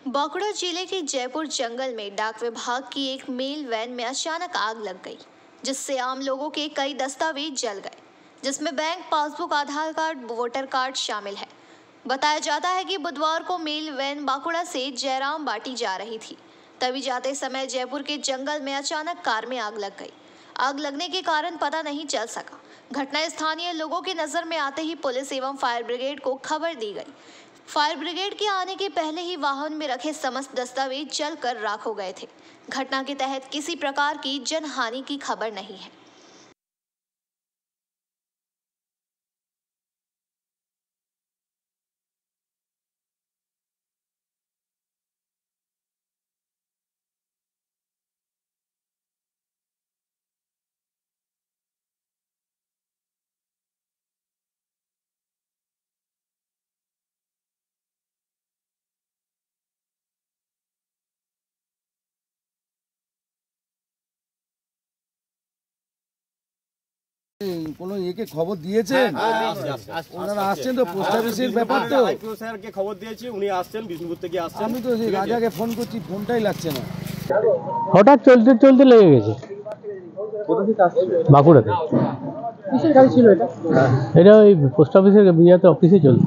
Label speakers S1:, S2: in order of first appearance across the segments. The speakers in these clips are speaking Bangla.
S1: बांकुड़ा जिले के जयपुर जंगल में डाक विभाग की एक मेल वैन में अचानक आग लग गई, जिससे आम लोगों के कई दस्तावेज जल गए, जिसमें बैंक पासबुक, आधार कार्ड, वोटर कार्ड शामिल है। बताया जाता है कि बुधवार को मेल वैन बांकुड़ा से जयराम बाटी जा रही थी, तभी जाते समय जयपुर के जंगल में अचानक कार में आग लग गई। आग लगने के कारण पता नहीं चल सका। घटना स्थानीय लोगों की नजर में आते ही पुलिस एवं फायर ब्रिगेड को खबर दी गई। फायर ब्रिगेड के आने के पहले ही वाहन में रखे समस्त दस्तावेज जलकर राख हो गए थे। घटना के तहत किसी प्रकार की जनहानि की खबर नहीं है।
S2: কোনো একে খবর দিয়েছেন? ওনারা আসছেন তো, পোস্ট অফিসের ব্যাপার তো।
S3: আইপিও স্যারকে খবর দিয়েছি, উনি আসছেন, বিষ্ণুপুর থেকে আসছেন।
S2: আমি তো রাজাকে ফোন করছি, ফোনটাই লাগছে না।
S4: হঠাৎ চলতে চলতে লেগে গেছে।
S2: কোথা থেকে আসছে?
S4: বাঁকুড়াতে।
S5: কিসের গাড়ি ছিল এটা?
S4: এটা ওই পোস্ট অফিসের বিয়াতে অফিসে চলতো।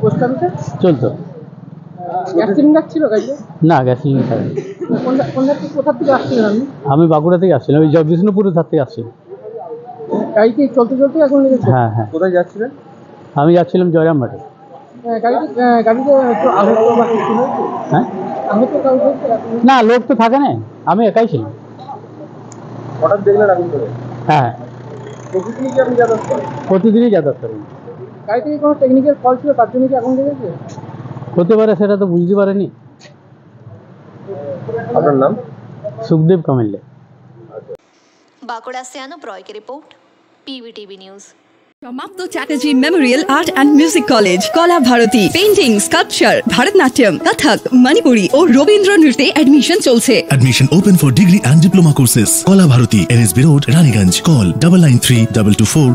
S5: পোস্ট অফিসে
S4: চলতো।
S5: গ্যাস সিলিন্ডার ছিল গাড়িতে?
S4: না, গ্যাস সিলিন্ডার থাকে।
S5: কোথা থেকে আসছিলেন আপনি?
S4: আমি বাঁকুড়া থেকে আসছিলাম, ওই বিষ্ণুপুরের ধার থেকে আসছিলাম।
S5: গাড়িতে চলতে চলতে এখন লেগেছে?
S4: হ্যাঁ হ্যাঁ।
S2: কোথায় যাচ্ছিলেন?
S4: আমি যাচ্ছিলাম জয়রাম বাটি।
S5: গাড়িতে একটু আহত বা কিছু ছিল?
S4: হ্যাঁ,
S5: আহত কাউকে?
S4: না, লোক তো থাকে না, আমি একাই ছিলাম।
S2: হঠাৎ দেখলেন আগুন ধরে?
S4: হ্যাঁ,
S2: প্রতিদিনই কি আপনি যাতায়াত করেন?
S4: প্রতিদিনই যাতায়াত করি।
S5: গাড়িতে কি কোনো টেকনিক্যাল ফল্ট ছিল, তার জন্য কি আগুন লেগেছে?
S4: হতে পারে, সেটা তো বুঝতে পারেনি।
S2: আপনার নাম?
S4: सुखदेव कमिल्ले।
S1: बांकुड़ा से अनुप रॉय की रिपोर्ट, PVTV न्यूज।
S6: समाप्त Chatterjee memorial art and music college, Kala Bharati, painting, sculpture, Bharatanatyam, Kathak, Manipuri और रवींद्र नृत्ये एडमिशन चलছে।
S7: Admission open for degree and diploma courses. Kola Bharati, NSB Road, Raniganj. Call 993224